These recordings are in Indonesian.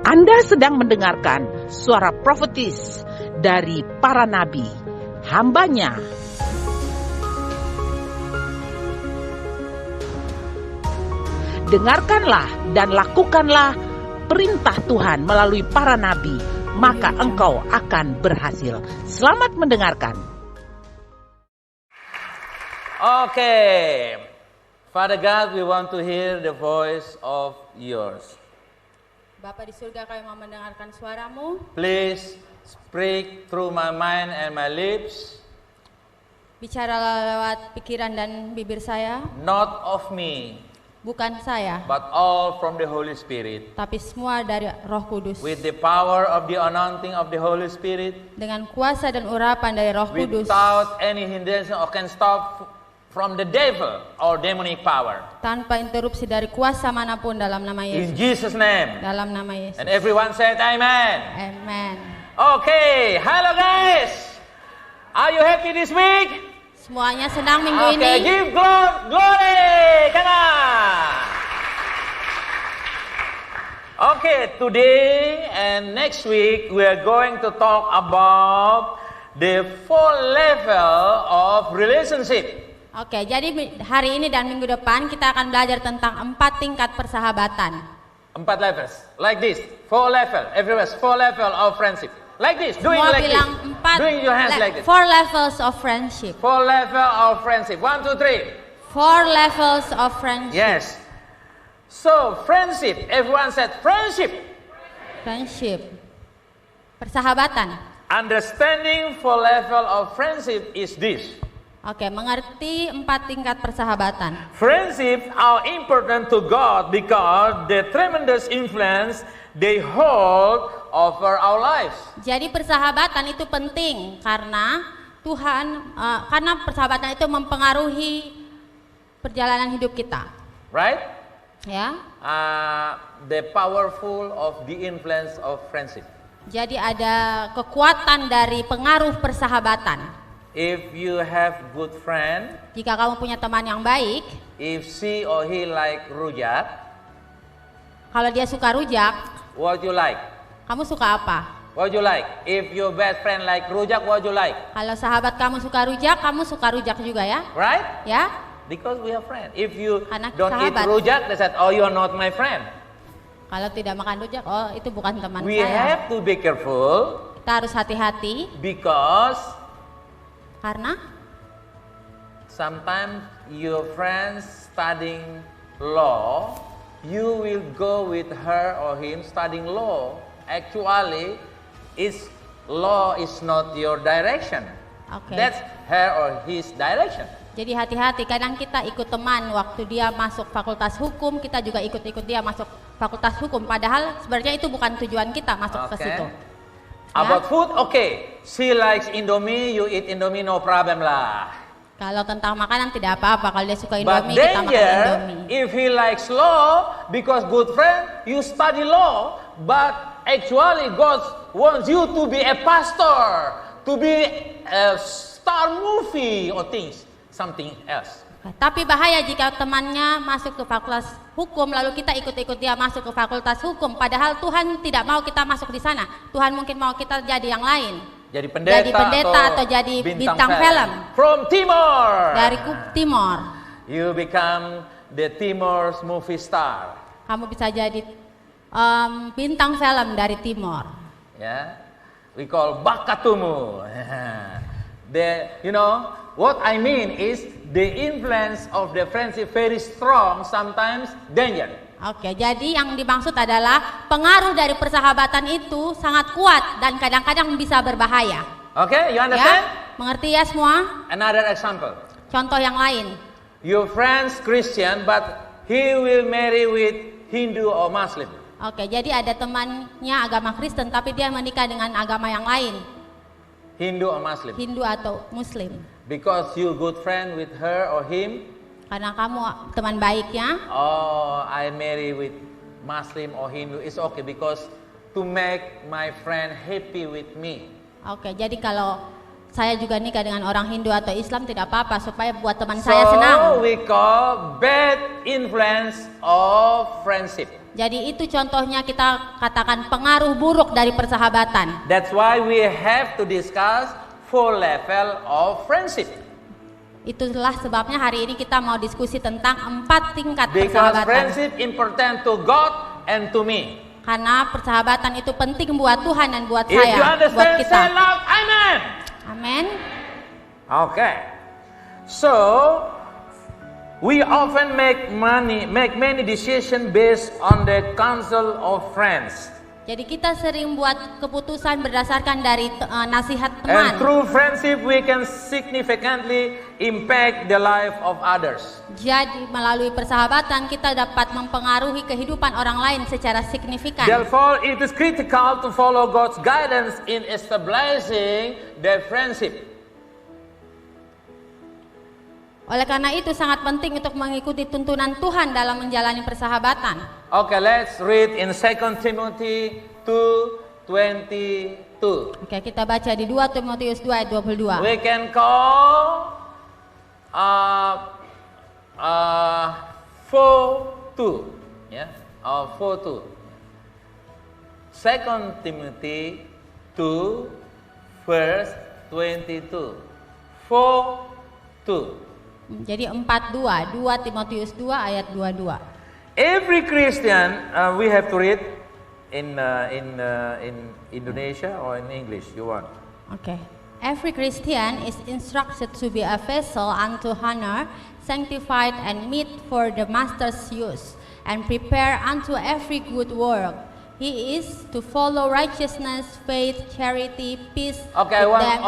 Anda sedang mendengarkan suara profetis dari para nabi, hambanya. Dengarkanlah dan lakukanlah perintah Tuhan melalui para nabi, maka engkau akan berhasil. Selamat mendengarkan. Okay, Father God, we want to hear the voice of yours. Bapa di surga, kami mau mendengarkan suaramu. Please speak through my mind and my lips. Bicaralah lewat pikiran dan bibir saya. Not of me, Bukan saya, but all from the Holy Spirit. tapi semua dari Roh Kudus. With the power of the anointing of the Holy Spirit. Dengan kuasa dan urapan dari Roh Kudus. Without any hindrance or can stop from the devil or demonic power. Tanpa interupsi dari kuasa manapun dalam nama In Yesus. Jesus' name. Dalam nama Yesus. And everyone said amen. Amen. Okay, hello guys. Are you happy this week? Semuanya senang minggu Okay, ini. give glory. Come on. Okay, today and next week we are going to talk about the 4 level of relationship. Oke, jadi hari ini dan minggu depan kita akan belajar tentang 4 tingkat persahabatan. 4 levels, like this. 4 level, everywhere. 4 level of friendship, like this. Doing Semua like bilang this. 4 Doing your hands like this. 4 levels of friendship. 4 level of friendship. 1, 2, 3. 4 levels of friendship. Yes. So friendship. Everyone said friendship. Friendship. Persahabatan. Understanding 4 level of friendship is this. Oke, mengerti 4 tingkat persahabatan. Friendship are important to God because the tremendous influence they hold over our lives. Jadi persahabatan itu penting karena karena persahabatan itu mempengaruhi perjalanan hidup kita. Right? Ya. The powerful of the influence of friendship. Jadi ada kekuatan dari pengaruh persahabatan. If you have good friend, Jika kamu punya teman yang baik, if she or he like rujak, kalau dia suka rujak, what you like? kamu suka apa? What you like? If your best friend like rujak, what you like? Kalau sahabat kamu suka rujak juga ya? Right? Ya? Because we are friends. If you Anak don't eat sahabat. rujak, they said, oh, you are not my friend. Kalau tidak makan rujak, oh itu bukan teman We saya. have to be careful Kita harus hati-hati because karena sometimes your friends studying law, you will go with her or him studying law. Actually, law is not your direction. Oke. That's her or his direction. Jadi hati-hati, kadang kita ikut teman waktu dia masuk fakultas hukum, kita juga ikut-ikut dia masuk fakultas hukum, padahal sebenarnya itu bukan tujuan kita masuk ke situ. About food, okay. She likes Indomie, you eat Indomie, no problem lah. Kalau tentang makanan tidak apa-apa, kalau dia suka But Indomie, kita makan danger, Indomie. if he likes law, because good friend, you study law, but actually God wants you to be a pastor, to be a star movie or something else. Tapi bahaya jika temannya masuk ke fakultas hukum lalu kita ikut-ikut dia masuk ke fakultas hukum, padahal Tuhan tidak mau kita masuk di sana. Tuhan mungkin mau kita jadi yang lain. Jadi pendeta, atau jadi bintang film. From Timor. Dari Timor. You become the Timor's movie star. Kamu bisa jadi bintang film dari Timor. Yeah, we call bakatumu. What I mean is the influence of the friendship very strong, sometimes danger. Oke, jadi yang dimaksud adalah pengaruh dari persahabatan itu sangat kuat dan kadang-kadang bisa berbahaya. Okay, you understand? Ya, mengerti ya semua? Another example. Contoh yang lain. Your friend's Christian, but he will marry with Hindu or Muslim. Oke, jadi ada temannya agama Kristen tapi dia menikah dengan agama yang lain. Hindu or Muslim. Hindu atau Muslim. Because you good friend with her or him. Karena kamu teman baiknya. Oh, I marry with Muslim or Hindu. It's okay because to make my friend happy with me. Oke, jadi kalau saya juga nikah dengan orang Hindu atau Islam tidak apa-apa supaya buat teman saya senang. So we call bad influence of friendship. Jadi itu contohnya kita katakan pengaruh buruk dari persahabatan. That's why we have to discuss 4 level of friendship. Itulah sebabnya hari ini kita mau diskusi tentang 4 tingkat Because persahabatan. friendship important to God and to me. Karena persahabatan itu penting buat Tuhan dan buat If you saya, buat understand, kita. say loud, amen. Amin. Okay. So, we often make many decisions based on the counsel of friends. Jadi kita sering buat keputusan berdasarkan dari nasihat And teman. through friendship, we can significantly impact the life of others. Jadi melalui persahabatan kita dapat mempengaruhi kehidupan orang lain secara signifikan. Therefore, it is critical to follow God's guidance in establishing the friendship. Oleh karena itu sangat penting untuk mengikuti tuntunan Tuhan dalam menjalani persahabatan. Okay, let's read in 2 Timothy 2:22. Oke, kita baca di 2 Timotius 2 ayat 22. We can call 4:2, yeah, 4:2. 2 Timothy 2 verse 22. 4:2. Jadi 42, 2 Timotius 2 ayat 22. Every Christian, we have to read in Indonesia or in English. You want? Okay. Every Christian is instructed to be a vessel unto honor, sanctified and meet for the master's use, and prepare unto every good work. He is to follow righteousness, faith, charity, peace. Okay, with them.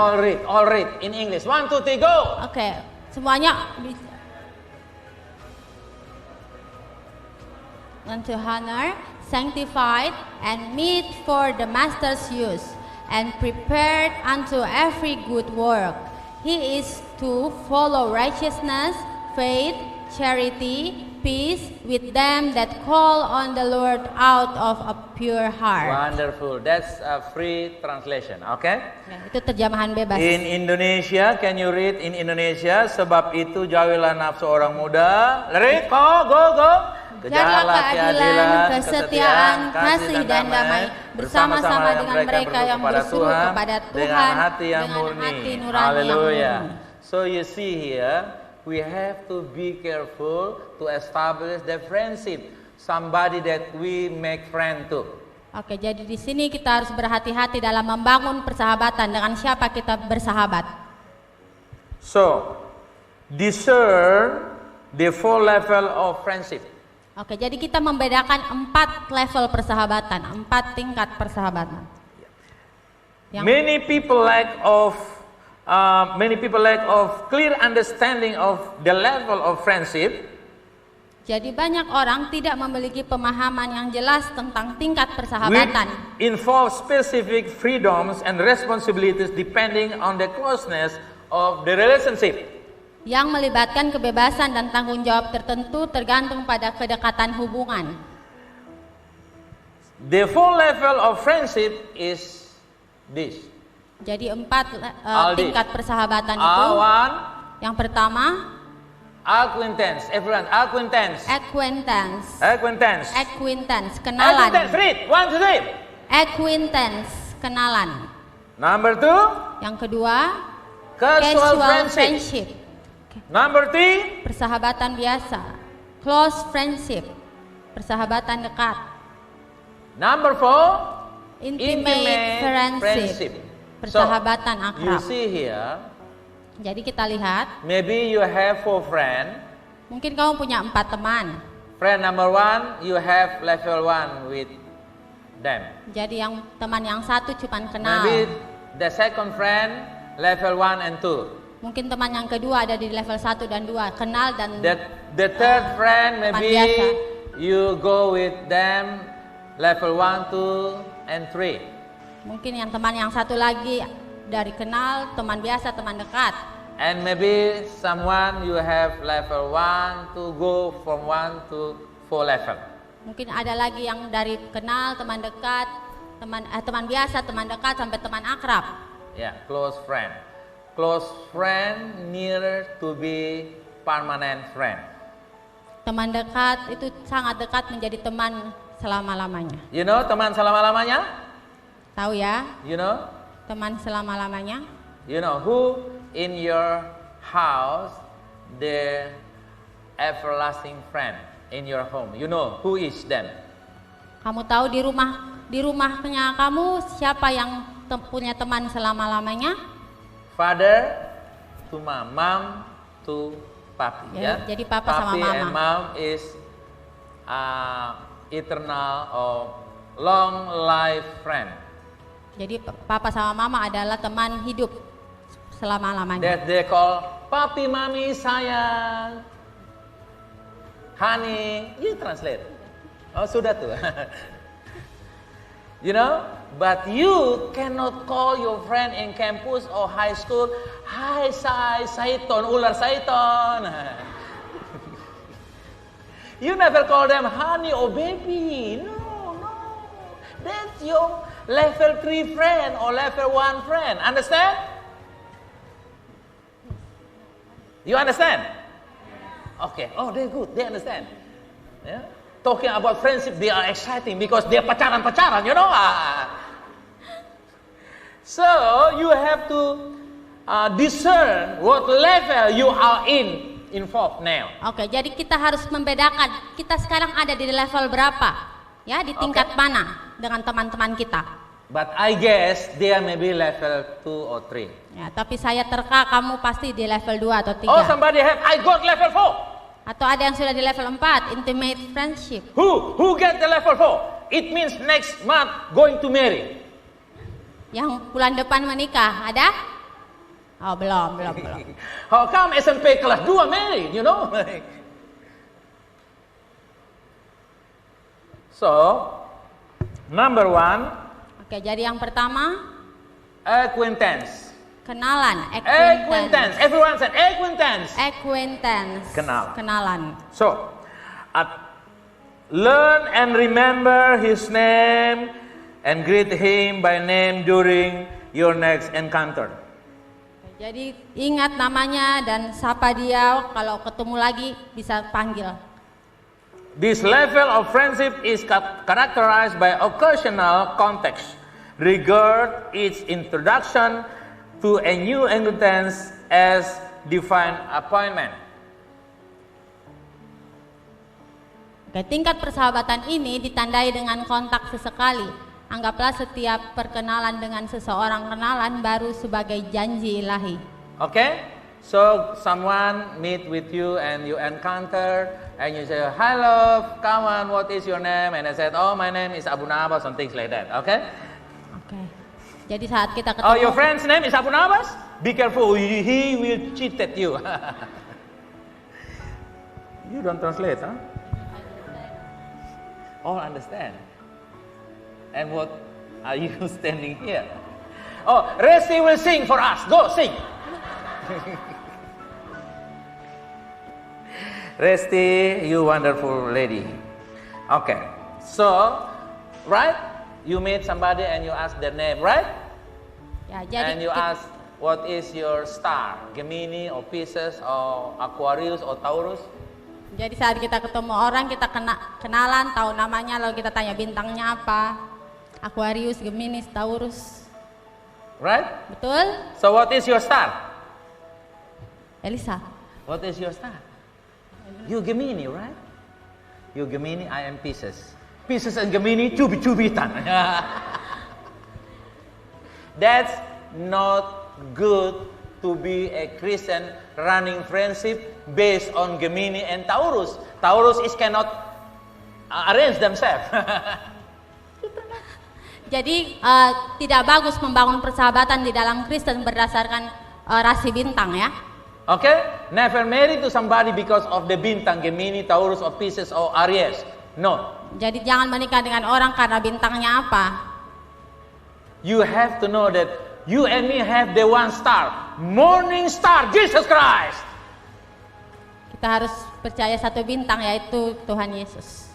all read in English. 1, 2, 3, go. Oke, semuanya unto honor, sanctified, and meet for the master's use, and prepared unto every good work. He is to follow righteousness, faith, charity, peace with them that call on the Lord out of a pure heart. Wonderful. That's a free translation. Okay. Ya, itu terjemahan bebas. In Indonesia, can you read in Indonesia? Sebab itu jauhilah nafsu orang muda. Read, go. Kejarlah keadilan, kesetiaan, kasih dan damai bersama-sama dengan mereka yang bersungguh kepada Tuhan dengan hati yang dengan murni. hati nurani yang Haleluya. murni. So you see here, we have to be careful to establish the friendship, somebody that we make friend to. Oke, jadi di sini kita harus berhati-hati dalam membangun persahabatan dengan siapa kita bersahabat. So, discern the 4 level of friendship. Oke, jadi kita membedakan 4 level persahabatan, 4 tingkat persahabatan. Many people lack of clear understanding of the level of friendship. Jadi banyak orang tidak memiliki pemahaman yang jelas tentang tingkat persahabatan. Which involve specific freedoms and responsibilities depending on the closeness of the relationship. Yang melibatkan kebebasan dan tanggung jawab tertentu tergantung pada kedekatan hubungan. The 4 level of friendship is this. Jadi 4 Aldi. tingkat persahabatan itu. One, Yang pertama, acquaintance. Everyone, acquaintance. acquaintance. Acquaintance. Acquaintance, kenalan. Acquaintance. Read. 1, 2, 3. Acquaintance, kenalan. Number 2, Yang kedua, casual casual friendship. friendship. Number 3, Persahabatan biasa. Close friendship, persahabatan dekat. number 4, Intimate friendship, persahabatan You akrab. see here, Jadi kita lihat, maybe you have 4 friends. mungkin kamu punya 4 teman. Friend number 1, you have level 1 with them. Jadi yang teman yang satu cuma kenal. Maybe the second friend, level 1 and 2. Mungkin teman yang kedua ada di level 1 dan 2, kenal dan The third friend, maybe biasa. you go with them, level 1, 2, and 3. mungkin yang teman yang satu lagi dari kenal, teman biasa, teman dekat. And maybe someone you have level 1 to go from 1 to 4 level. Mungkin ada lagi yang dari kenal, teman dekat, teman biasa, teman dekat sampai teman akrab. Yeah, close friend. Close friend nearer to be permanent friend. Teman dekat itu sangat dekat menjadi teman selama-lamanya. You know teman selama-lamanya? Tahu ya, You know? teman selama-lamanya? You know who in your house the everlasting friend in your home? You know who is them? Kamu tahu di rumahnya kamu siapa yang punya teman selama-lamanya? Father to mom to papi. Ya, Ya. jadi papa sama Papi mama. and mom is eternal or long life friend. Jadi papa sama mama adalah teman hidup selama-lamanya. That they call papi mami sayang. Honey, you translate. Oh sudah tuh. You know, but you cannot call your friend in campus or high school, hi Saiton, ular Saiton. You never call them honey or baby. No. That's your level 3 friend or level 1 friend. Understand? You understand? Okay. Oh, they're good. They understand. Yeah. Talking about friendship, they are exciting because they are pacaran, you know. So you have to discern what level you are involved now. Oke, jadi kita harus membedakan kita sekarang ada di level berapa, ya, di tingkat mana dengan teman-teman kita. But I guess they are maybe level 2 or 3. Ya, tapi saya terka kamu pasti di level 2 atau 3. Oh, somebody have I got level 4. Atau ada yang sudah di level 4, intimate friendship. Who get the level 4? It means next month going to marry. Yang bulan depan menikah, ada? Oh, belum. How come SMP kelas 2 married, you know? So, number 1. Oke, jadi yang pertama, Acquaintance. kenalan, Acquaintance. Everyone said acquaintance. Acquaintance. Kenalan. So, learn and remember his name and greet him by name during your next encounter. Jadi ingat namanya dan sapa dia, kalau ketemu lagi bisa panggil. This level of friendship is characterized by occasional context. Regard its introduction to a new acquaintance as divine appointment. Oke, tingkat persahabatan ini ditandai dengan kontak sesekali. Anggaplah setiap perkenalan dengan seseorang kenalan baru sebagai janji ilahi. Okay? So someone meet with you and you encounter and you say, "Hi love, kawan, what is your name?" And I said, "Oh, my name is Abu Nabas," and things like that. Okay? Oke. Jadi saat kita ketemu, Oh, your friend's name is Abu Nabas? Be careful, he will cheat at you. You don't translate, huh? All understand. And what are you standing here? Oh, Resti will sing for us. Go, sing. Resti, you wonderful lady. Okay, so, right? You meet somebody and you ask their name, right? ya, jadi And you ask, what is your star? Gemini or Pisces or Aquarius or Taurus? Jadi saat kita ketemu orang, kita kenalan, tahu namanya, lalu kita tanya bintangnya apa. Aquarius, Gemini, Taurus. Right? Betul? So what is your star? Elisa. What is your star? You Gemini, right? You Gemini, I am Pisces. Pisces and Gemini, cubit-cubitan. That's not good to be a Christian running friendship based on Gemini and Taurus. Taurus is cannot arrange themselves. Jadi tidak bagus membangun persahabatan di dalam Kristen berdasarkan rasi bintang, ya. Okay? Never marry to somebody because of the bintang, Gemini, Taurus, or Pisces, or Aries. No. Jadi jangan menikah dengan orang karena bintangnya apa. You have to know that you and me have the one star. Morning star, Jesus Christ. Kita harus percaya satu bintang, yaitu Tuhan Yesus.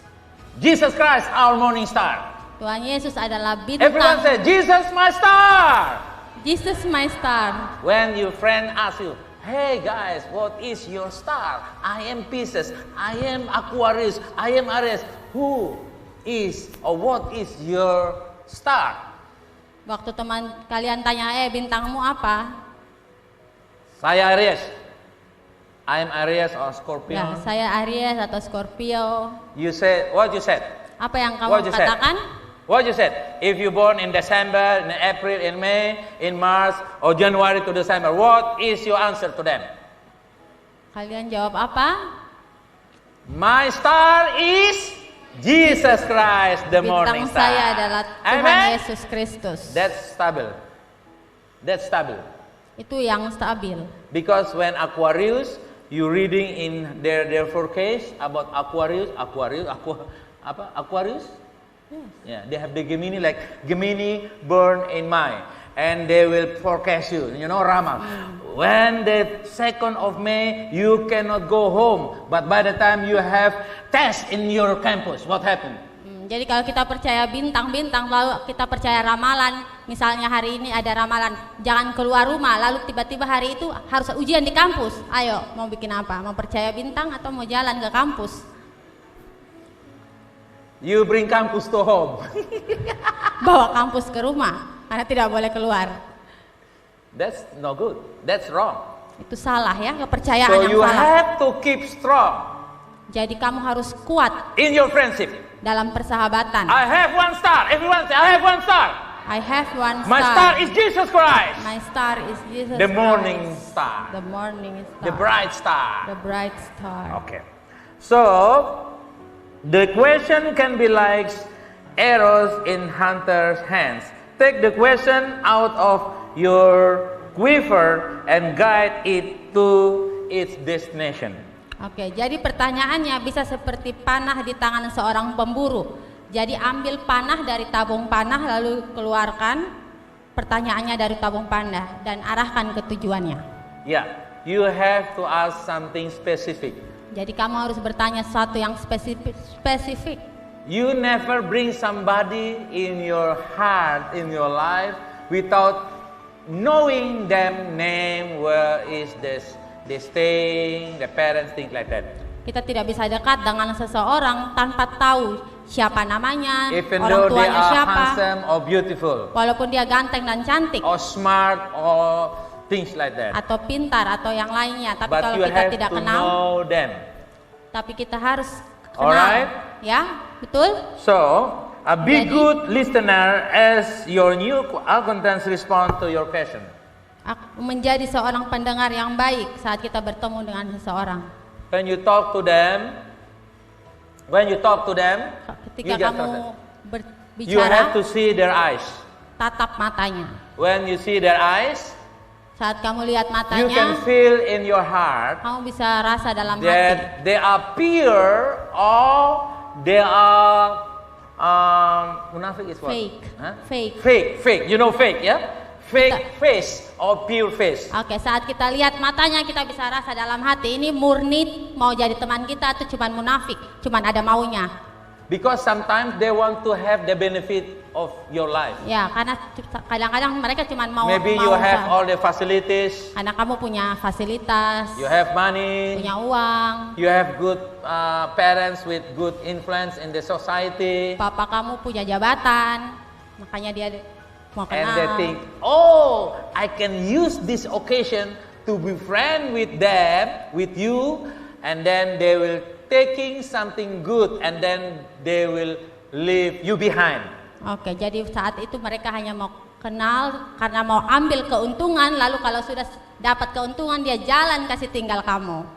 Jesus Christ, our morning star. Tuhan Yesus adalah bintang. Everyone say, Jesus my star. Jesus my star. When your friend asks you, hey guys, what is your star? I am Pisces, I am Aquarius, I am Aries. Who is or what is your star? Waktu teman kalian tanya, bintangmu apa? Saya Aries. I am Aries or Scorpio. Ya, saya Aries atau Scorpio. You said, what you said? Apa yang What kamu you said? katakan? What you said? If you born in December, in April, in May, in March, or January to December, what is your answer to them? Kalian jawab apa? My star is Jesus Christ, the morning Bintang star. saya adalah Tuhan Amen? Yesus Kristus. That's stable. That's stable. Itu yang stabil. Because when Aquarius, you reading in their forecast about Aquarius. Yeah, they have the Gemini, like Gemini born in May, and they will forecast you. You know, Rama. When the 2nd of May, you cannot go home, but by the time you have test in your campus, what happened? Jadi kalau kita percaya bintang-bintang, lalu kita percaya ramalan, misalnya hari ini ada ramalan, jangan keluar rumah, lalu tiba-tiba hari itu harus ujian di kampus. Ayo, mau bikin apa? Mau percaya bintang atau mau jalan ke kampus? You bring campus to home. Bawa kampus ke rumah, karena tidak boleh keluar. That's no good. That's wrong. Itu salah ya, kepercayaan So yang you salah. have to keep strong Jadi kamu harus kuat in your friendship. dalam persahabatan. I have one star. Everyone say, I have one star. I have one My star. star is Jesus Christ. My star is Jesus The morning Christ. star. The morning star. The bright star. The bright star. Okay. So, the question can be like arrows in hunter's hands. Take the question out of your quiver and guide it to its destination. Oke, jadi pertanyaannya bisa seperti panah di tangan seorang pemburu. Jadi ambil panah dari tabung panah lalu keluarkan pertanyaannya dari tabung panah dan arahkan ke tujuannya. Yeah, you have to ask something specific. Jadi kamu harus bertanya sesuatu yang spesifik. You never bring somebody in your heart, in your life, without knowing them name, where is this, they staying, the parents, things like that. Kita tidak bisa dekat dengan seseorang tanpa tahu siapa namanya, Even orang though they tuanya are siapa, handsome or beautiful, walaupun dia ganteng dan cantik, or smart, or things like that. atau pintar atau yang lainnya. Tapi But kalau you kita have tidak to kenal, know them. tapi kita harus kenal, Alright. ya, betul? So, be Jadi- good listener as your new acquaintance respond to your question. Menjadi seorang pendengar yang baik saat kita bertemu dengan seseorang. When you talk to them, Ketika you just kamu you have berbicara, to see their eyes. tatap matanya. When you see their eyes, Saat kamu lihat you can matanya, feel in your heart kamu bisa rasa dalam hati. that they are pure or they are munafik is what? Fake. Huh? Fake. Fake. You know fake, yeah? Fake face or pure face. Oke, saat kita lihat matanya kita bisa rasa dalam hati ini murni mau jadi teman kita atau cuman munafik, cuman ada maunya. Because sometimes they want to have the benefit of your life. Ya, karena kadang-kadang mereka cuman mau Maybe you have all the facilities, karena kamu punya fasilitas, you have money, punya uang, you have good parents with good influence in the society, papa kamu punya jabatan, makanya dia mau and they kenal. think, oh, I can use this occasion to be friend with them, with you, and then they will taking something good, and then they will leave you behind. Oke, jadi saat itu mereka hanya mau kenal karena mau ambil keuntungan, lalu kalau sudah dapat keuntungan dia jalan kasih tinggal kamu.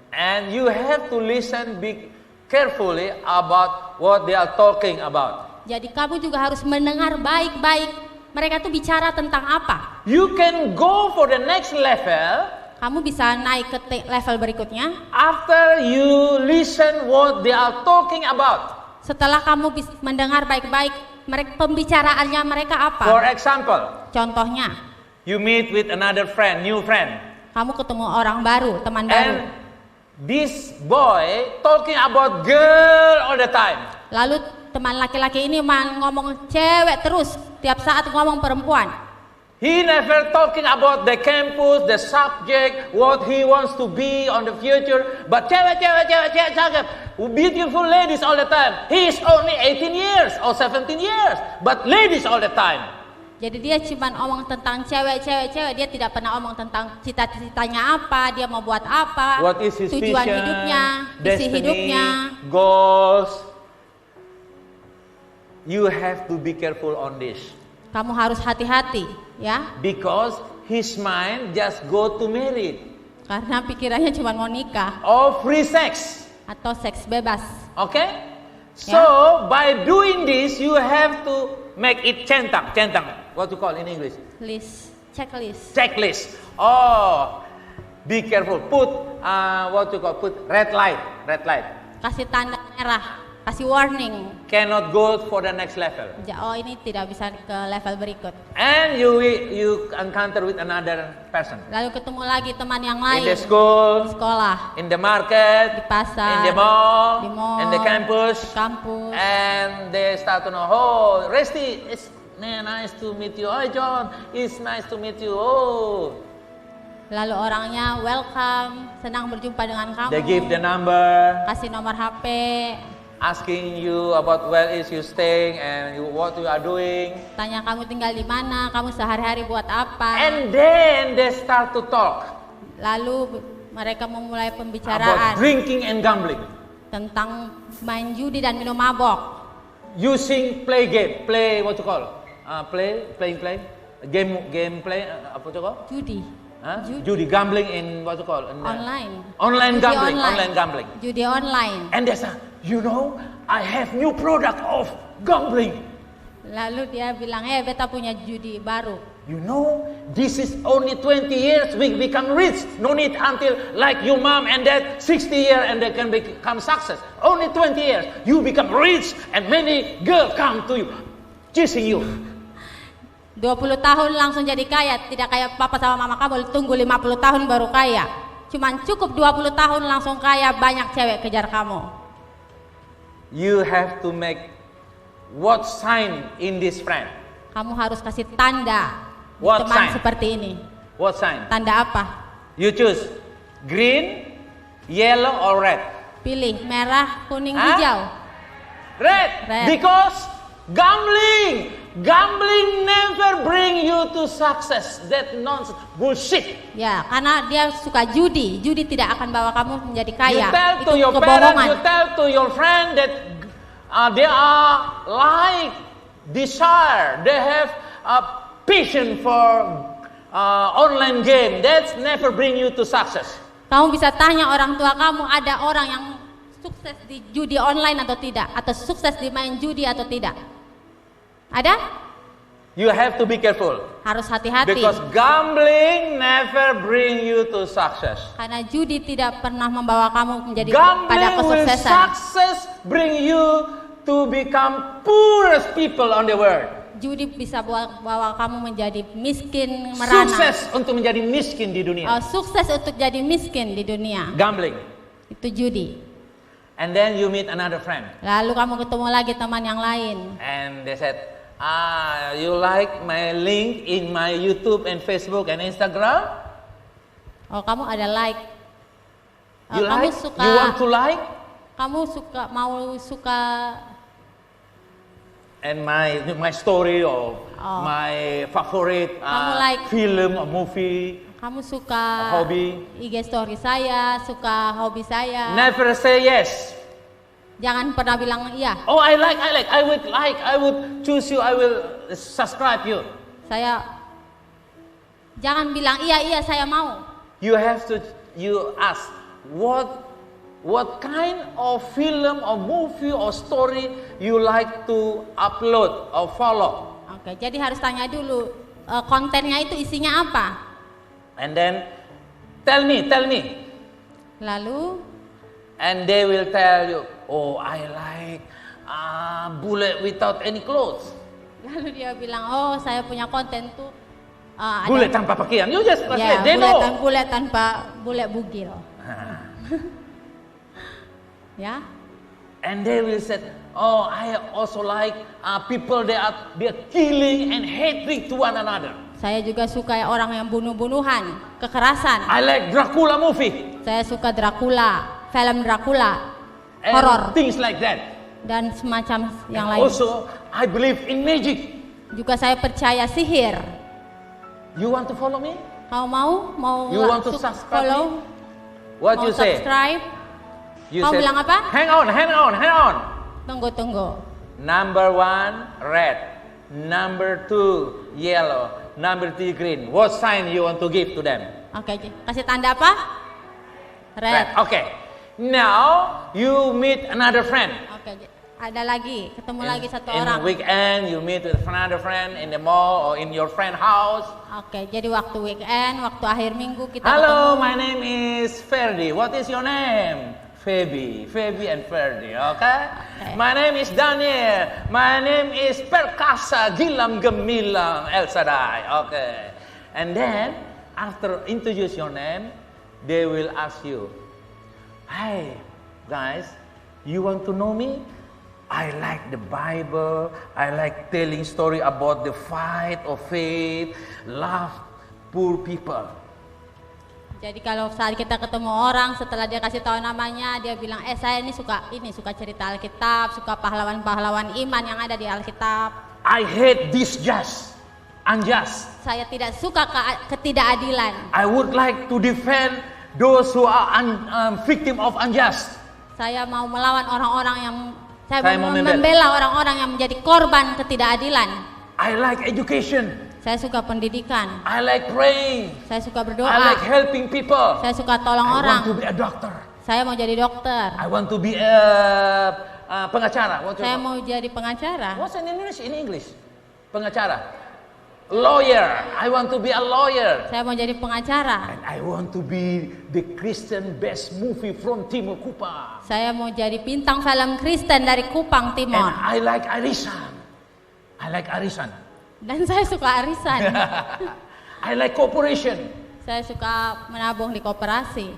And you have to listen be carefully about what they are talking about. Jadi kamu juga harus mendengar baik-baik mereka tuh bicara tentang apa. You can go for the next level Kamu bisa naik ke level berikutnya after you listen what they are talking about. setelah kamu mendengar baik-baik mereka pembicaraannya mereka apa. For example, Contohnya, you meet with another friend, new friend, kamu ketemu orang baru, teman baru. and this boy talking about girl all the time. Lalu teman laki-laki ini ngomong cewek terus, tiap saat ngomong perempuan. He never talking about the campus, the subject, what he wants to be on the future. But cewek, beautiful ladies all the time. He is only 18 years or 17 years, but ladies all the time. Jadi dia cuma omong tentang cewek. Dia tidak pernah omong tentang cita-citanya apa, dia mau buat apa, What is his tujuan vision, hidupnya, visi destiny, hidupnya. goals. You have to be careful on this. Kamu harus hati-hati, ya. Because his mind just go to married. Karena pikirannya cuma mau nikah Or free sex. atau seks bebas. Okay? So, by doing this, you have to make it centang. What you call in English? Checklist. Checklist. Oh, be careful. Put, put red light. Kasih tanda merah, kasih warning. Cannot go for the next level. Oh, ini tidak bisa ke level berikut. And you encounter with another person. Lalu ketemu lagi teman yang In lain the school, di sekolah, in the market, di pasar, in the mall, di mall, in the campus, kampus. and they start to know, oh, Resti, it's nice to meet you. Oh, John, it's nice to meet you. Oh, Lalu orangnya welcome, senang berjumpa dengan kamu. they give the number, Kasih nomor HP, asking you about where is you staying and what you are doing. tanya kamu tinggal di mana, kamu sehari-hari buat apa. And then they start to talk Lalu mereka memulai about pembicaraan drinking and gambling, tentang main judi dan minum mabok. using play game, play what you call, game play, apa you call? Judi. Huh? Judi, gambling in what you call? In, Online. Online Judi gambling, online gambling. Judi online. And they say, you know, I have new product of gambling. Lalu dia bilang, beta punya judi baru. You know, this is only 20 years we become rich. No need until like your mom and dad 60 years and they can become success. Only 20 years you become rich and many girls come to you, chasing you. 20 tahun langsung jadi kaya, tidak kayak papa sama mama kamu tunggu 50 tahun baru kaya. Cuman cukup 20 tahun langsung kaya, banyak cewek kejar kamu. You have to make what sign in this friend? Kamu harus kasih tanda di What teman sign? seperti ini. What sign? Tanda apa? You choose green, yellow or red? Pilih merah, kuning, Hah? hijau. Red. Red. Because gambling never bring you to success. That nonsense, bullshit. Ya, karena dia suka judi. Judi tidak akan bawa kamu menjadi kaya. You tell to Itu your kebohongan. parents, you tell to your friend that they are like desire. They have a passion for online game. That's never bring you to success. Kamu bisa tanya orang tua kamu, ada orang yang sukses di judi online atau tidak, atau sukses di main judi atau tidak? Ada? You have to be careful. Harus hati-hati. Because gambling never bring you to success. Karena judi tidak pernah membawa kamu menjadi pada Gambling will kesuksesan. success bring you to become poorest people on the world. Judi bisa bawa kamu menjadi miskin merana. Sukses untuk menjadi miskin di dunia. Sukses untuk jadi miskin di dunia. Gambling. Itu judi. And then you meet another friend. Lalu kamu ketemu lagi teman yang lain. And they said, you like my link in my YouTube and Facebook and Instagram? Oh, kamu ada like. You kamu like? suka. You want to like? Kamu suka. And my story or my favorite Kamu like. film or movie. Kamu suka Hobi. IG story saya, suka hobi saya. Never say yes. Jangan pernah bilang iya. Oh, I like. I would choose you. I will subscribe you. Jangan bilang iya saya mau. You ask what kind of film or movie or story you like to upload or follow. Oke, jadi harus tanya dulu kontennya itu isinya apa. And then tell me. Lalu And they will tell you, oh, I like bullet without any clothes. Lalu dia bilang, oh saya punya konten tuh Bullet tanpa pakaian. You just ya, they know. Bullet tanpa bullet bugil. Ya. And they will say, oh, I also like people they are killing and hating to one another. Saya juga suka orang yang bunuh-bunuhan, kekerasan. I like Dracula movie. Saya suka Dracula, film Dracula, And horor, things like that. dan semacam yang And lain. also, I believe in magic. Juga saya percaya sihir. You want to follow me? Kau mau You want to subscribe follow? What Mau you say? subscribe? You Kau bilang apa? Hang on. Tunggu. Number 1, red. Number 2, yellow. Number 3, green. What sign you want to give to them? Oke, kasih tanda apa? Red. Okay. Now you meet another friend. Oke, ada lagi, ketemu lagi satu In orang. weekend you meet with another friend in the mall or in your friend house. Oke, jadi waktu weekend, waktu akhir minggu kita Hello, ketemu. my name is Ferdi. What is your name? Feby and Ferdi, okay? My name is Daniel. My name is Perkasa Gilam Gemilang El Sadai, okay? And then, after introduce your name, they will ask you, hey, guys, you want to know me? I like the Bible. I like telling story about the fight of faith, love poor people. Jadi kalau saat kita ketemu orang, setelah dia kasih tahu namanya, dia bilang, saya suka cerita Alkitab, suka pahlawan-pahlawan iman yang ada di Alkitab. I hate this unjust. Saya tidak suka ketidakadilan. I would like to defend those who are victim of unjust. Saya mau melawan orang-orang yang Saya mau membela orang-orang yang menjadi korban ketidakadilan. I like education. Saya suka pendidikan. I like praying. Saya suka berdoa. I like helping people. Saya suka tolong I orang. want to be a doctor. Saya mau jadi dokter. I want to be a pengacara. Saya mau jadi pengacara. What's in English? In English, pengacara. Lawyer. I want to be a lawyer. Saya mau jadi pengacara. And I want to be the Christian best movie from Timur Kupang. Saya mau jadi bintang film Kristen dari Kupang Timur. And I like arisan. Dan saya suka arisan. I like cooperation. Saya suka menabung di koperasi.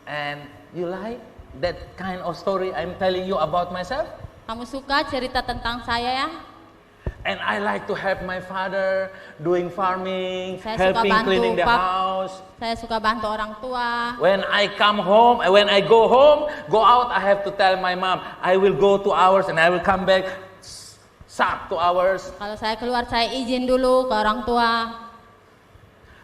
And you like that kind of story I'm telling you about myself? Kamu suka cerita tentang saya ya? And I like to help my father doing farming, Saya suka helping bantu cleaning the house. Saya suka bantu orang tua. When I go out, I have to tell my mom, I will go 2 hours and I will come back sharp 2 hours. Kalau saya keluar, saya izin dulu ke orang tua.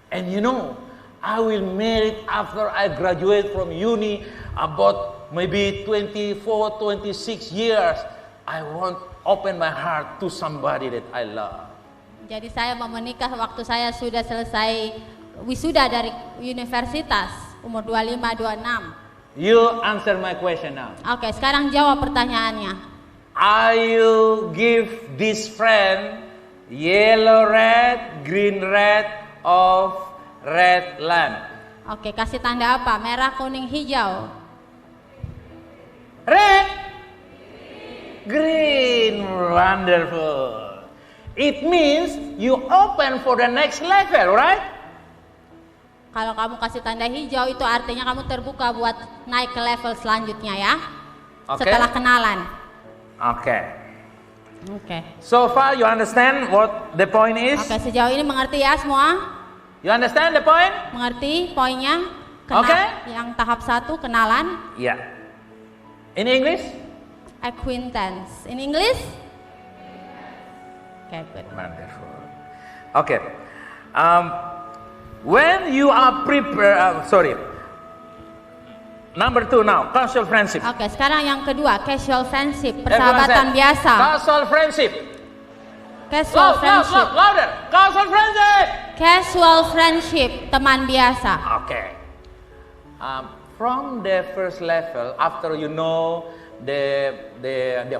And you know, I will marry after I graduate from uni about maybe 24, 26 years. I want open my heart to somebody that I love. Jadi saya mau menikah waktu saya sudah selesai wisuda dari universitas, umur 25, 26. You answer my question now. Oke, sekarang jawab pertanyaannya. I will give this friend yellow red, green red of red lamp. Oke, kasih tanda apa? Merah, kuning, hijau. Red, green, wonderful. It means you open for the next level, right? Kalau kamu kasih tanda hijau, itu artinya kamu terbuka buat naik ke level selanjutnya ya. Oke. Setelah kenalan. Okay. Oke. So far you understand what the point is? Oke, sejauh ini mengerti ya semua? You understand the point? Mengerti poinnya? Oke. Yang tahap 1 kenalan. Yeah. In English? Acquaintance. In English? Okay, good. Wonderful. Okay. When you are prepared, Number 2 now, casual friendship. Oke, sekarang yang kedua, casual friendship, Everyone persahabatan say, biasa. Casual friendship. Casual friendship. Louder. Casual friendship. Casual friendship, teman biasa. Okay. From the first level, after you know the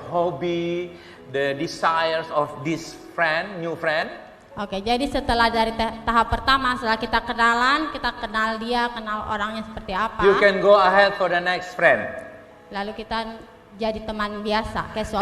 hobby, the desires of this friend, new friend. Oke, jadi setelah dari tahap pertama, setelah kita kenalan, kita kenal dia, kenal orangnya seperti apa. You can go ahead for the next friend. Lalu kita jadi teman biasa, casual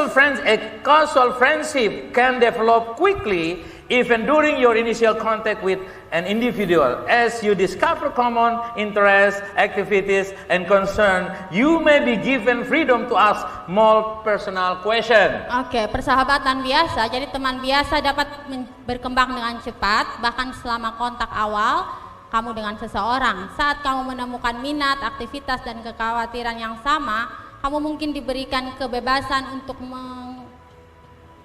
friend. A casual friendship can develop quickly even during your initial contact with an individual. As you discover common interests, activities, and concern, you may be given freedom to ask more personal questions. Oke, persahabatan biasa, jadi teman biasa dapat berkembang dengan cepat, bahkan selama kontak awal kamu dengan seseorang. Saat kamu menemukan minat, aktivitas, dan kekhawatiran yang sama, kamu mungkin diberikan kebebasan untuk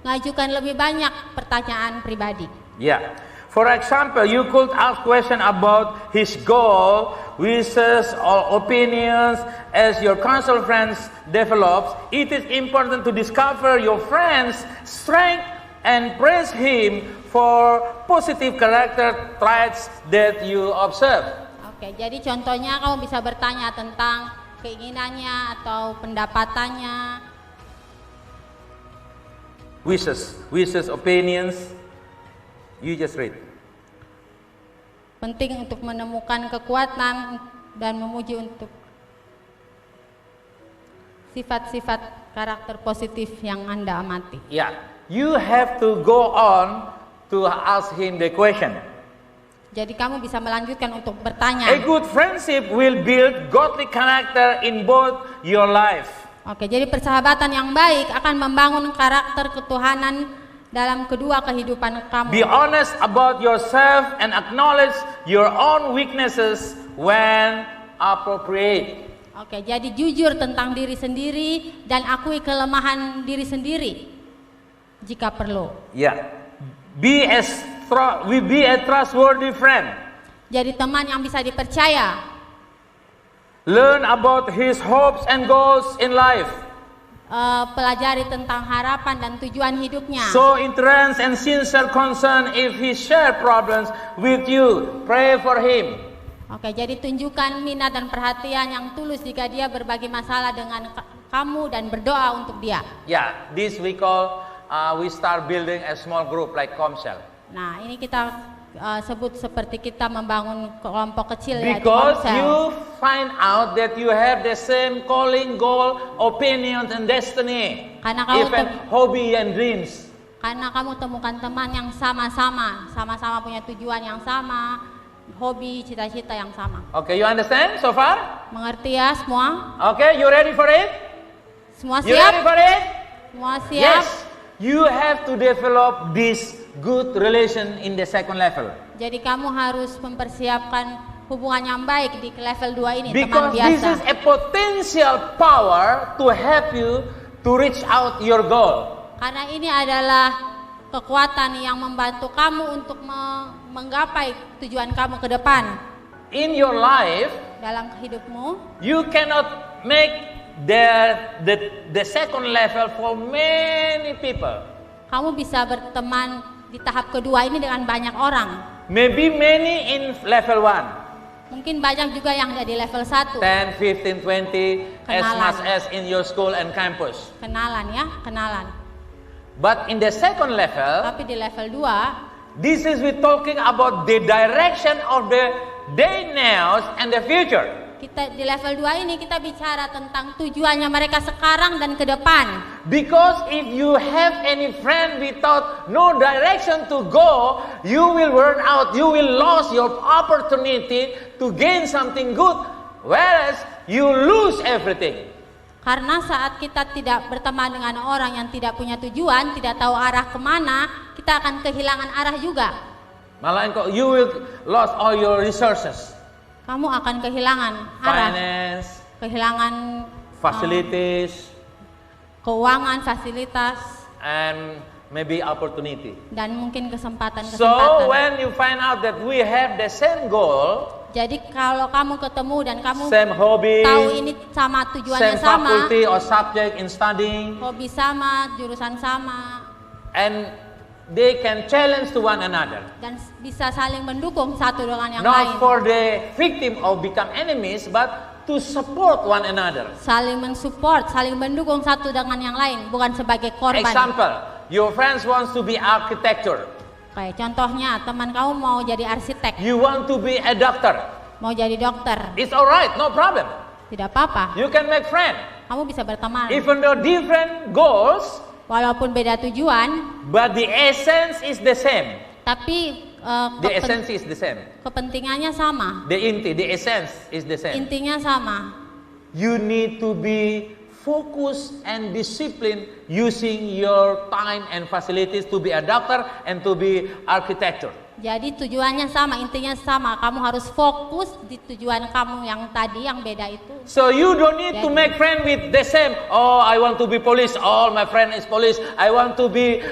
mengajukan lebih banyak pertanyaan pribadi. Yeah. For example, you could ask questions about his goal, wishes, or opinions. As your casual friends develops, it is important to discover your friend's strength and praise him for positive character traits that you observe. Oke, jadi contohnya kamu bisa bertanya tentang keinginannya atau pendapatannya. Wishes, opinions. You just read. Penting untuk menemukan kekuatan dan memuji untuk sifat-sifat karakter positif yang Anda amati. Yeah, you have to go on to ask him the question. Jadi kamu bisa melanjutkan untuk bertanya. A good friendship will build godly character in both your life. Oke, jadi persahabatan yang baik akan membangun karakter ketuhanan dalam kedua kehidupan kamu. Be honest about yourself and acknowledge your own weaknesses when appropriate. Oke, jadi jujur tentang diri sendiri dan akui kelemahan diri sendiri jika perlu. Yeah. Be a trustworthy friend. Jadi teman yang bisa dipercaya. Learn about his hopes and goals in life. Pelajari tentang harapan dan tujuan hidupnya. Show interest and sincere concern if he share problems with you. Pray for him. Oke, jadi tunjukkan minat dan perhatian yang tulus jika dia berbagi masalah dengan kamu dan berdoa untuk dia. Yeah, this we call we start building a small group like Comcel. Nah, ini kita sebut seperti kita membangun kelompok kecil ya di Because Comcel. you find out that you have the same calling, goal, opinions, and destiny, Karena kamu even hobby and dreams. Karena kamu temukan teman yang sama-sama punya tujuan yang sama, hobi, cita-cita yang sama. Okay, you understand so far? Mengerti ya semua? Okay, you ready for it? Semua You ready siap? for it? Semua siap? Yes. You have to develop this good relation in the second level. Jadi kamu harus mempersiapkan hubungan yang baik di level 2 ini, Because teman this biasa. is a potential power to help you to reach out your goal. Karena ini adalah kekuatan yang membantu kamu untuk menggapai tujuan kamu ke depan. In your life, Dalam hidupmu, you cannot make the second level for many people. kamu bisa berteman di tahap kedua ini dengan banyak orang. Maybe many in level 1. Mungkin banyak juga yang ada di level 1. 10, 15, 20, as Kenalan. much as in your school and campus. Kenalan ya, kenalan. But in the second level, Tapi di level 2, this is we talking about the direction of the day now and the future. kita di level 2 ini kita bicara tentang tujuannya mereka sekarang dan ke depan. Because if you have any friend without no direction to go, you will burn out, you will lose your opportunity to gain something good, whereas you lose everything. Karena saat kita tidak berteman dengan orang yang tidak punya tujuan, tidak tahu arah kemana, kita akan kehilangan arah juga. Malah you will lose all your resources, Kamu akan kehilangan arah, finance, kehilangan facilities, keuangan, fasilitas, and maybe opportunity. dan mungkin kesempatan-kesempatan. So when you find out that we have the same goal, Jadi kalau kamu ketemu dan kamu same hobby, tahu ini sama tujuannya same sama, faculty or subject in studying, hobi sama, jurusan sama, and they can challenge to one another. dan bisa saling mendukung satu dengan yang lain. Not for the victim of become enemies, but to support one another. Saling mensupport, saling mendukung satu dengan yang lain, bukan sebagai korban. Example, your friends wants to be architecture. Kayak contohnya teman kamu mau jadi arsitek, You want to be a doctor. mau jadi dokter, It's alright, no problem. tidak apa-apa. You can make friend. Kamu bisa berteman. Even though different goals, Walaupun beda tujuan, but the essence is the same. tapi The essence is the same. kepentingannya sama. The essence is the same. Intinya sama. You need to be focused and disciplined using your time and facilities to be a doctor and to be architecture. Jadi tujuannya sama, intinya sama. Kamu harus fokus di tujuan kamu yang tadi, yang beda itu. So you don't need to make friend with the same. Oh, I want to be police. All my friend is police. I want to be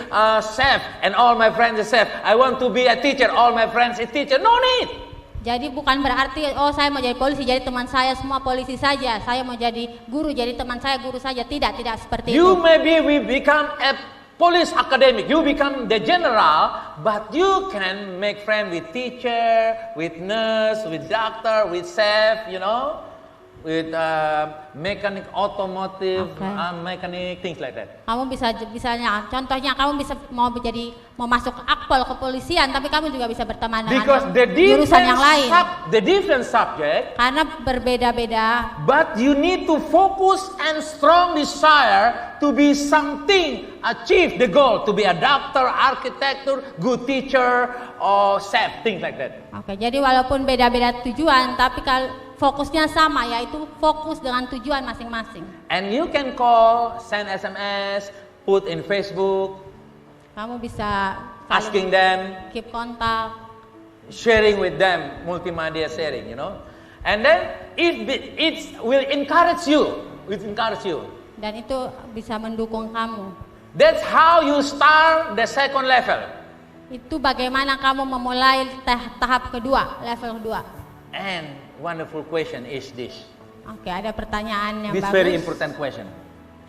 chef, and all my friends is chef. I want to be a teacher. All my friends is teacher. No need. Jadi bukan berarti oh saya mau jadi polisi, jadi teman saya semua polisi saja. Saya mau jadi guru, jadi teman saya guru saja. Tidak seperti You itu. maybe we become a police academic. You become the general, but you can make friend with teacher, with nurse, with doctor, with chef. You know, with mechanic, automotive, mechanic, things like that. Kamu misalnya, contohnya kamu bisa mau masuk akpol kepolisian, tapi kamu juga bisa berteman dengan Because the jurusan yang lain. different subject, Karena berbeda-beda. but you need to focus and strong desire to be something, achieve the goal, to be a doctor, architect, good teacher, or chef, things like that. Oke, jadi walaupun beda-beda tujuan, tapi kalau fokusnya sama, yaitu fokus dengan tujuan masing-masing. And you can call, send SMS, put in Facebook, Kamu bisa asking them, keep kontak. sharing with them, multimedia sharing, you know. And then it will encourage you. It encourage you. Dan itu bisa mendukung kamu. That's how you start the second level. Itu bagaimana kamu memulai tahap kedua, level kedua. And wonderful question is this. Oke, ada pertanyaan yang This bagus. very important question.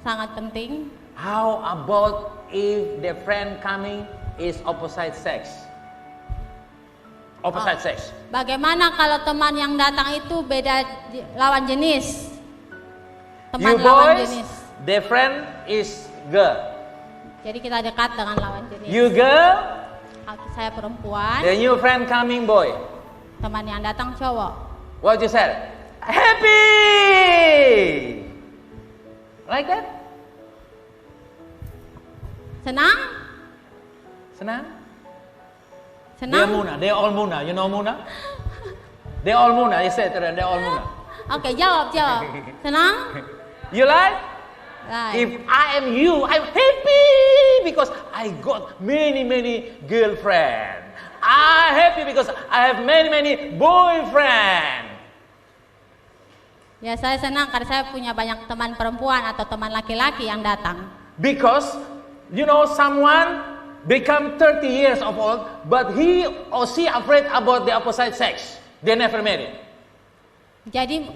Sangat penting. How about if the friend coming is opposite sex? Opposite sex. Bagaimana kalau teman yang datang itu beda lawan jenis? Teman You lawan boys, jenis. the friend is girl. Jadi kita dekat dengan lawan jenis. You girl, Saya perempuan, the new friend coming boy. teman yang datang cowok. What you said? Happy! Like that? Senang? Senang? They're Senang? Muna. They're all Muna. You know Muna? They're all Muna. You said they're all Muna. Oke, jawab. Senang? You like? Right. If I am you, I'm happy because I got many girlfriend. I'm happy because I have many boyfriend. Ya, saya senang karena saya punya banyak teman perempuan atau teman laki-laki yang datang. Because you know someone become 30 years of old, but he or she afraid about the opposite sex. They never married. Jadi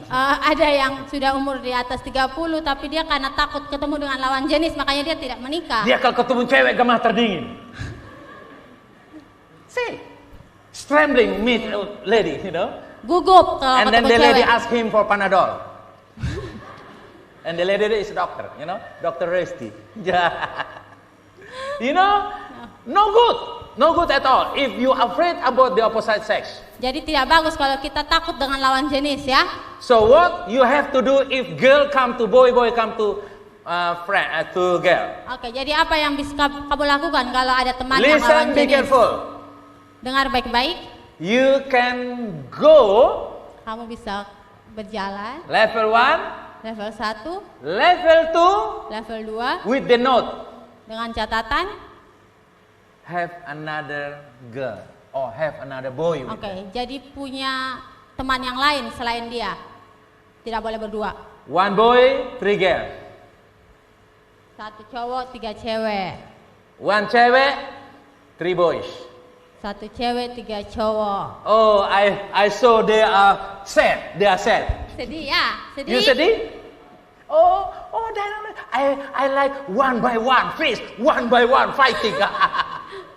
ada yang sudah umur di atas 30 tapi dia karena takut ketemu dengan lawan jenis makanya dia tidak menikah. Dia kalau ketemu cewek gemah terdingin. See, trembling meet lady, you know. Gugup kalau And then ketemu the lady cewek. ask him for Panadol. And the lady is a doctor, you know, Dr. Resti. You know, no good at all. If you afraid about the opposite sex. Jadi tidak bagus kalau kita takut dengan lawan jenis ya. So what you have to do if girl come to boy, boy come to friend to girl? Oke, jadi apa yang bisa kamu lakukan kalau ada teman yang lawan Listen, be jenis? careful. Dengar baik-baik. You can go Kamu bisa berjalan level 1, level 1, level level 2 2 with the note. dengan catatan. Have another girl or have another boy. with Oke, her. jadi punya teman yang lain selain dia. Tidak boleh berdua. 1 boy, 3 girl. 1 cowok, 3 cewek. 1 cewek, 3 boys. 1 cewek, 3 cowok. Oh, I saw they are sad. They are sad. Sedih ya? Sedih? You sedih? Oh, I like 1 by 1 face, 1 by 1 fighting.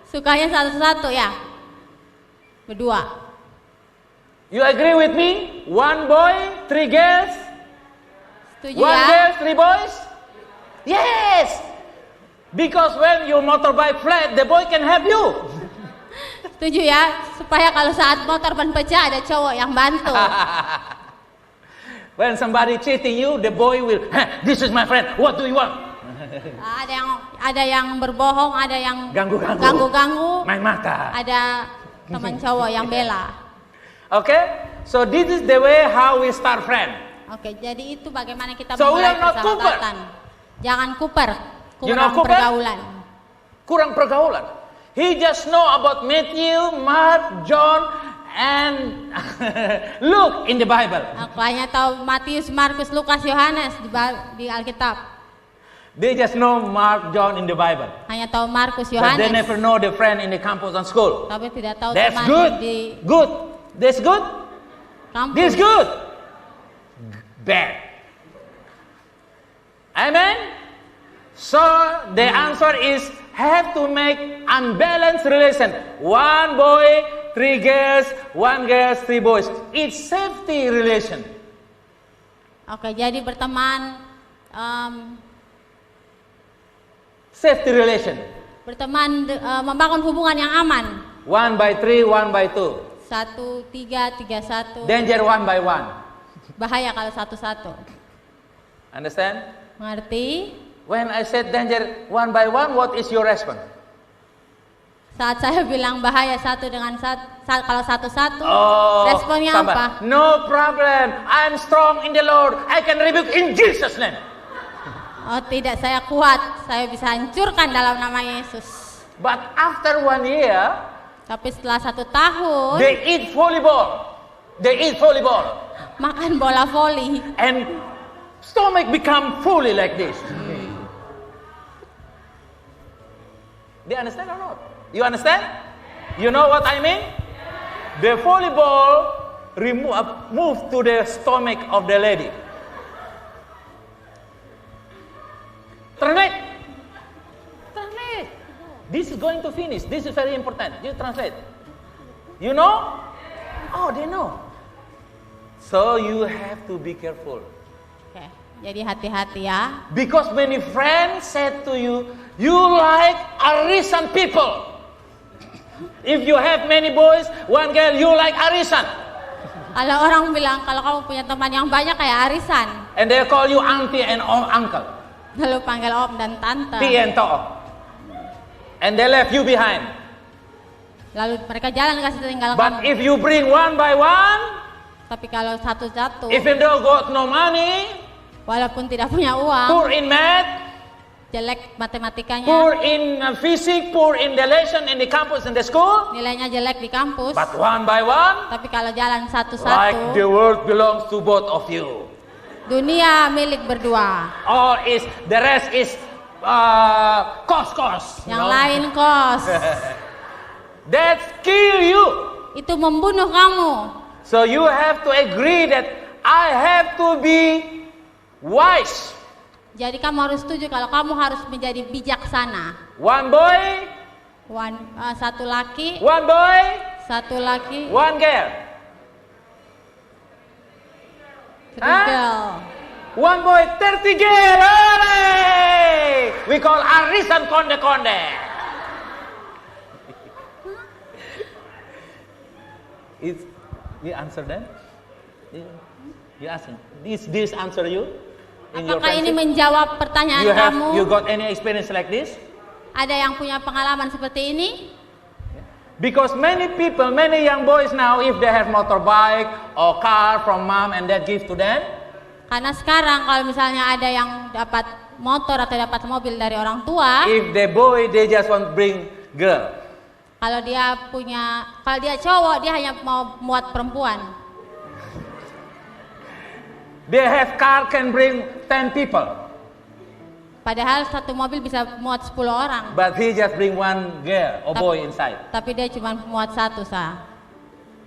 Sukanya satu-satu ya? Berdua. You agree with me? 1 boy, 3 girls. Setuju 1 ya? girl, 3 boys. Yes. Because when your motorbike flat, the boy can help you. Setuju ya? Supaya kalau saat motor ban pecah ada cowok yang bantu. When somebody cheating you, the boy will, this is my friend, what do you want? Ada yang berbohong, ada yang ganggu-ganggu, main mata. ada teman cowok yang bela. Okay? So this is the way how we start friend. Oke, jadi itu bagaimana kita So we memulai are not persahabatan. Jangan kuper, You know kurang kuper? pergaulan. Kurang pergaulan. He just know about Matthew, Mark, John, and Luke in the Bible. Aku hanya tahu Matius, Markus, Lukas, Yohanes di Alkitab. They just know Mark, John in the Bible. Hanya tahu Markus, But they Yohanes. never know the friend in the campus and school. Tapi tidak tahu That's teman good. di Good. That's good. kampus. This good. Bad. Amen. So the answer is have to make unbalanced relation. One boy, 3 girls, 1 girl, 3 boys. It's safety relation. Oke, jadi berteman Safety relation. Membangun hubungan yang aman. 1 by 3, 1 by 2. 1, 3, 3, 1. Danger 1 by 1. Bahaya kalau satu-satu. Understand? Mengerti? When I said danger 1 by 1, what is your response? Saat saya bilang bahaya satu dengan kalau satu-satu, Oh, responnya tambah. apa? No problem. I'm strong in the Lord. I can rebuke in Jesus' name. Oh tidak, saya kuat. Saya bisa hancurkan dalam nama Yesus. But after 1 year, Tapi setelah 1 tahun, they eat volleyball. They eat volleyball. makan bola voli. And stomach become fully like this. They understand or not? You understand? You know what I mean? The volleyball move to the stomach of the lady. Translate. Translate. This is going to finish. This is very important. You translate. You know? Oh, they know. So you have to be careful. Oke, jadi hati-hati ya. Because many friends said to you, you like Arisan people. If you have many boys, 1 girl, you like Arisan. Kalau orang bilang, kalau kamu punya teman yang banyak kayak arisan, And they call you auntie and uncle. lalu panggil om dan tante, Ti and to. And they left you behind. lalu mereka jalan kasih tinggal But kamu. if you bring 1 by 1, Tapi kalau satu-satu, even though got no money, walaupun tidak punya uang, poor in math, jelek matematikanya, poor in physics, poor in the lesson in the campus and the school, nilainya jelek di kampus, but 1 by 1, tapi kalau jalan like satu-satu, the world belongs to both of you. dunia milik berdua. The rest is cost. Yang lain kos. That kill you. Itu membunuh kamu. So you have to agree that I have to be wise. Jadi kamu harus setuju kalau kamu harus menjadi bijaksana. 1 boy, Satu laki, 1 boy, 1 girl. 3 girl. 1 boy, 30 girl. Hooray! We call arisan konde-konde. You answer them? You ask him. This answer you? In your Apakah ini friendship? menjawab pertanyaan kamu? You got any experience like this? Ada yang punya pengalaman seperti ini? Because many people, many young boys now, if they have motorbike or car from mom and dad give to them, Karena sekarang kalau misalnya ada yang dapat motor atau dapat mobil dari orang tua, if the boy they just want bring girl. kalau dia cowok dia hanya mau muat perempuan. They have car can bring 10 people, Padahal satu mobil bisa muat 10 orang. but he just bring 1 girl or boy inside Tapi dia cuma muat 1 sah.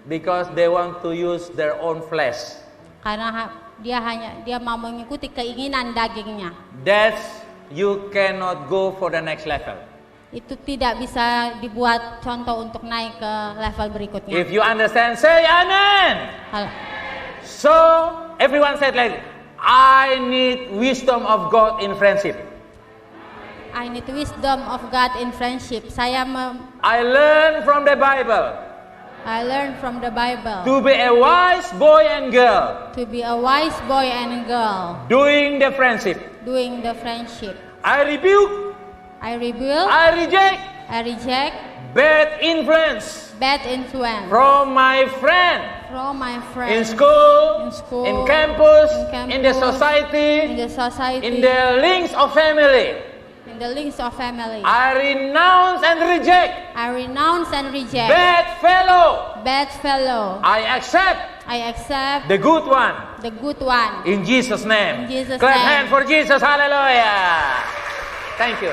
because they want to use their own flesh. Karena dia mau mengikuti keinginan dagingnya. That's you cannot go for the next level. Itu tidak bisa dibuat contoh untuk naik ke level berikutnya. If you understand, say amen. Kalau- So everyone said like, I need wisdom of God in friendship. I need wisdom of God in friendship. I learn from the Bible. I learned from the Bible to be a wise boy and girl to be a wise boy and girl doing the friendship. doing the friendship. I rebuke, I rebuke, I reject I reject bad influence bad influence from my friend from my in friends school, in school, in campus, in in the campus, society, in the society, in the links of family. in the links of family. I renounce and reject I renounce and reject bad fellow. bad fellow. I accept I accept the good one. the good one. In Jesus' name. In Jesus' Clap name. hand for Jesus. Hallelujah. Thank you.